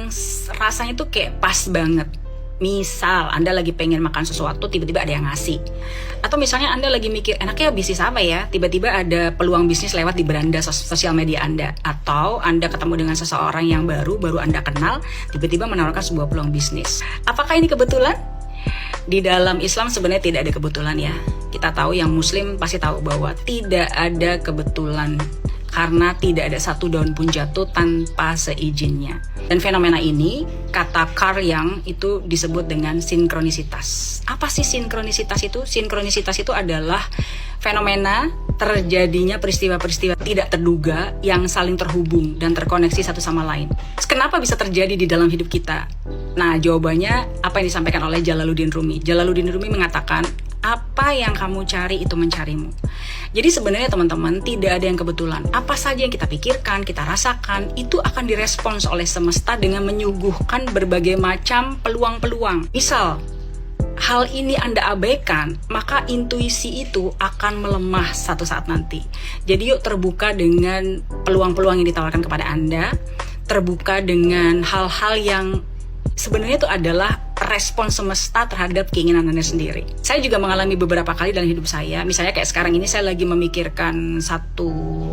yang rasanya tuh kayak pas banget. Misal Anda lagi pengen makan sesuatu, tiba-tiba ada yang ngasih. Atau misalnya Anda lagi mikir, enaknya bisnis apa ya? Tiba-tiba ada peluang bisnis lewat di beranda sosial media Anda. Atau Anda ketemu dengan seseorang yang baru Anda kenal, tiba-tiba menawarkan sebuah peluang bisnis. Apakah ini kebetulan? Di dalam Islam sebenarnya tidak ada kebetulan ya. Kita tahu, yang Muslim pasti tahu bahwa tidak ada kebetulan, karena tidak ada satu daun pun jatuh tanpa seizinnya. Dan fenomena ini, kata Carl Jung, itu disebut dengan sinkronisitas. Apa sih sinkronisitas itu? Sinkronisitas itu adalah fenomena terjadinya peristiwa-peristiwa tidak terduga yang saling terhubung dan terkoneksi satu sama lain. Kenapa bisa terjadi di dalam hidup kita? Nah, jawabannya apa yang disampaikan oleh Jalaluddin Rumi. Jalaluddin Rumi mengatakan, apa yang kamu cari itu mencarimu. Jadi sebenarnya teman-teman, tidak ada yang kebetulan. Apa saja yang kita pikirkan, kita rasakan, itu akan direspons oleh semesta dengan menyuguhkan berbagai macam peluang-peluang. Misal, hal ini Anda abaikan, maka intuisi itu akan melemah satu saat nanti. Jadi yuk terbuka dengan peluang-peluang yang ditawarkan kepada Anda, terbuka dengan hal-hal yang sebenarnya itu adalah respon semesta terhadap keinginan Anda sendiri. Saya juga mengalami beberapa kali dalam hidup saya. Misalnya kayak sekarang ini saya lagi memikirkan satu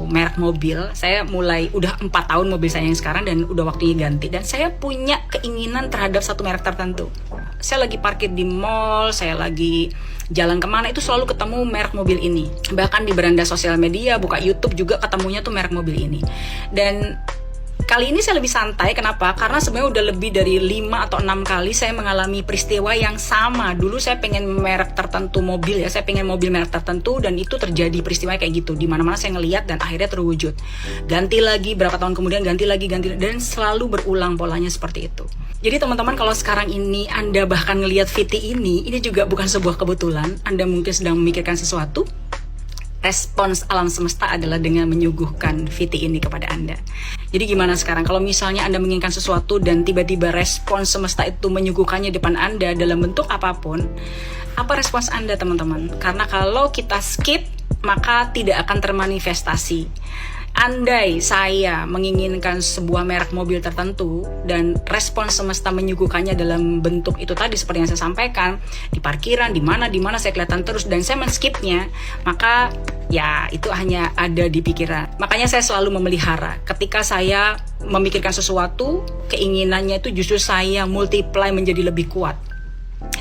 merek mobil. Saya mulai udah 4 tahun mobil saya yang sekarang dan udah waktunya ganti. Dan saya punya keinginan terhadap satu merek tertentu. Saya lagi parkir di mall, saya lagi jalan kemana, itu selalu ketemu merek mobil ini. Bahkan di beranda sosial media, buka YouTube juga ketemunya tuh merek mobil ini. Dan kali ini saya lebih santai, kenapa? Karena sebenarnya udah lebih dari 5 atau 6 kali saya mengalami peristiwa yang sama. Dulu saya pengen merek tertentu mobil ya, saya pengen mobil merek tertentu dan itu terjadi peristiwa kayak gitu. Di mana-mana saya ngelihat dan akhirnya terwujud. Ganti lagi, berapa tahun kemudian ganti lagi, dan selalu berulang polanya seperti itu. Jadi teman-teman, kalau sekarang ini Anda bahkan ngelihat VT ini juga bukan sebuah kebetulan. Anda mungkin sedang memikirkan sesuatu. Respons alam semesta adalah dengan menyuguhkan VT ini kepada Anda. Jadi gimana sekarang kalau misalnya Anda menginginkan sesuatu dan tiba-tiba respons semesta itu menyuguhkannya depan Anda dalam bentuk apapun, apa respons Anda teman-teman? Karena kalau kita skip, maka tidak akan termanifestasi. Andai saya menginginkan sebuah merek mobil tertentu dan respons semesta menyuguhkannya dalam bentuk itu tadi seperti yang saya sampaikan, di parkiran, di mana saya kelihatan terus dan saya men-skipnya, maka ya itu hanya ada di pikiran. Makanya saya selalu memelihara. Ketika saya memikirkan sesuatu, keinginannya itu justru saya multiply menjadi lebih kuat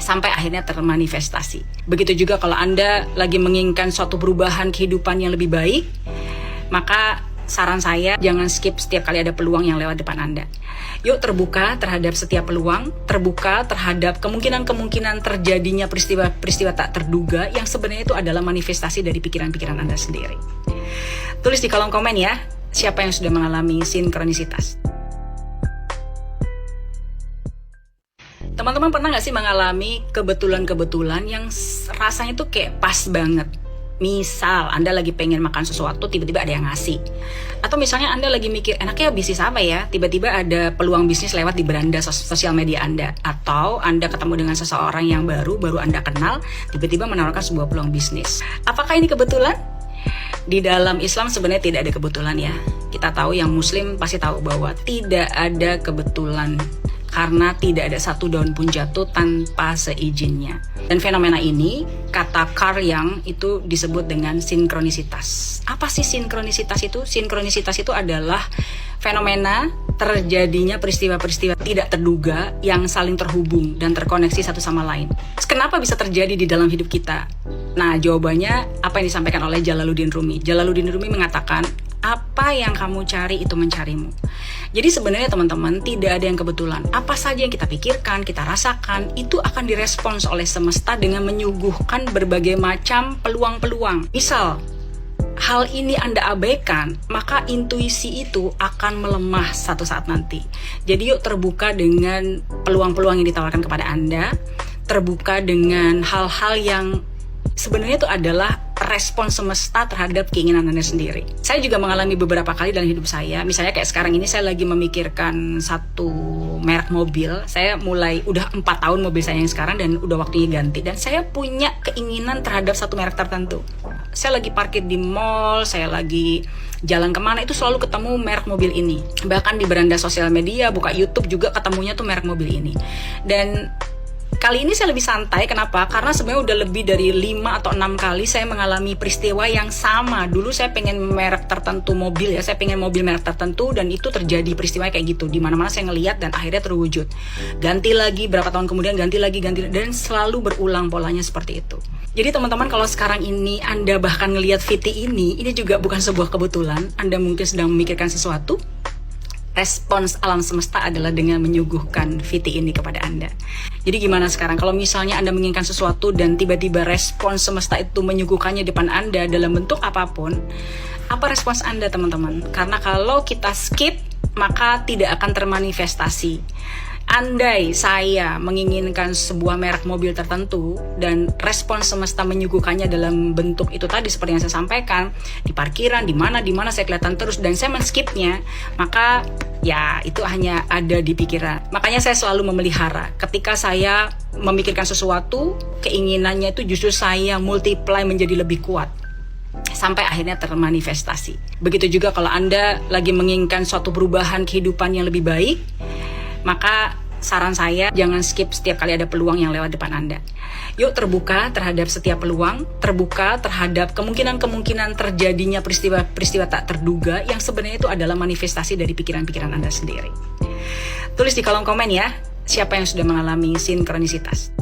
sampai akhirnya termanifestasi. Begitu juga kalau Anda lagi menginginkan suatu perubahan kehidupan yang lebih baik, maka saran saya jangan skip setiap kali ada peluang yang lewat depan Anda. Yuk terbuka terhadap setiap peluang, terbuka terhadap kemungkinan-kemungkinan terjadinya peristiwa-peristiwa tak terduga yang sebenarnya itu adalah manifestasi dari pikiran-pikiran Anda sendiri. Tulis di kolom komen ya, siapa yang sudah mengalami sinkronisitas. Teman-teman pernah gak sih mengalami kebetulan-kebetulan yang rasanya tuh kayak pas banget? Misal Anda lagi pengen makan sesuatu, tiba-tiba ada yang ngasih. Atau misalnya Anda lagi mikir, enaknya bisnis apa ya? Tiba-tiba ada peluang bisnis lewat di beranda sosial media Anda. Atau Anda ketemu dengan seseorang yang baru Anda kenal, tiba-tiba menawarkan sebuah peluang bisnis. Apakah ini kebetulan? Di dalam Islam sebenarnya tidak ada kebetulan ya. Kita tahu, yang Muslim pasti tahu bahwa tidak ada kebetulan, karena tidak ada satu daun pun jatuh tanpa seizinnya. Dan fenomena ini, kata Carl Jung, itu disebut dengan sinkronisitas. Apa sih sinkronisitas itu? Sinkronisitas itu adalah fenomena terjadinya peristiwa-peristiwa tidak terduga yang saling terhubung dan terkoneksi satu sama lain. Kenapa bisa terjadi di dalam hidup kita? Nah, jawabannya apa yang disampaikan oleh Jalaluddin Rumi. Jalaluddin Rumi mengatakan, apa yang kamu cari itu mencarimu. Jadi sebenarnya teman-teman, tidak ada yang kebetulan. Apa saja yang kita pikirkan, kita rasakan, itu akan direspons oleh semesta dengan menyuguhkan berbagai macam peluang-peluang. Misal, hal ini Anda abaikan, maka intuisi itu akan melemah satu saat nanti. Jadi yuk terbuka dengan peluang-peluang yang ditawarkan kepada Anda, terbuka dengan hal-hal yang sebenarnya itu adalah respon semesta terhadap keinginan Anda sendiri. Saya juga mengalami beberapa kali dalam hidup saya. Misalnya kayak sekarang ini saya lagi memikirkan satu merek mobil. Saya mulai udah 4 tahun mobil saya yang sekarang dan udah waktunya ganti. Dan saya punya keinginan terhadap satu merek tertentu. saya lagi parkir di mall, saya lagi jalan kemana, itu selalu ketemu merek mobil ini. Bahkan di beranda sosial media, buka YouTube juga ketemunya tuh merek mobil ini. Dan kali ini saya lebih santai, kenapa? Karena sebenarnya udah lebih dari 5 atau 6 kali saya mengalami peristiwa yang sama. Dulu saya pengen merek tertentu mobil ya, saya pengen mobil merek tertentu dan itu terjadi peristiwa kayak gitu. Di mana-mana saya ngelihat dan akhirnya terwujud. Ganti lagi, berapa tahun kemudian ganti lagi, dan selalu berulang polanya seperti itu. Jadi teman-teman, kalau sekarang ini Anda bahkan ngelihat VT ini juga bukan sebuah kebetulan. Anda mungkin sedang memikirkan sesuatu. Respons alam semesta adalah dengan menyuguhkan VT ini kepada Anda. Jadi gimana sekarang kalau misalnya Anda menginginkan sesuatu dan tiba-tiba respons semesta itu menyuguhkannya depan Anda dalam bentuk apapun, apa respons Anda teman-teman? Karena kalau kita skip, maka tidak akan termanifestasi. Andai saya menginginkan sebuah merek mobil tertentu dan respons semesta menyuguhkannya dalam bentuk itu tadi seperti yang saya sampaikan, di parkiran, di mana saya kelihatan terus dan saya men-skipnya, maka ya itu hanya ada di pikiran. Makanya saya selalu memelihara. Ketika saya memikirkan sesuatu, keinginannya itu justru saya multiply menjadi lebih kuat sampai akhirnya termanifestasi. Begitu juga kalau Anda lagi menginginkan suatu perubahan kehidupan yang lebih baik, maka saran saya jangan skip setiap kali ada peluang yang lewat depan Anda. Yuk terbuka terhadap setiap peluang, terbuka terhadap kemungkinan-kemungkinan terjadinya peristiwa tak terduga yang sebenarnya itu adalah manifestasi dari pikiran-pikiran Anda sendiri. Tulis di kolom komen ya, siapa yang sudah mengalami sinkronisitas.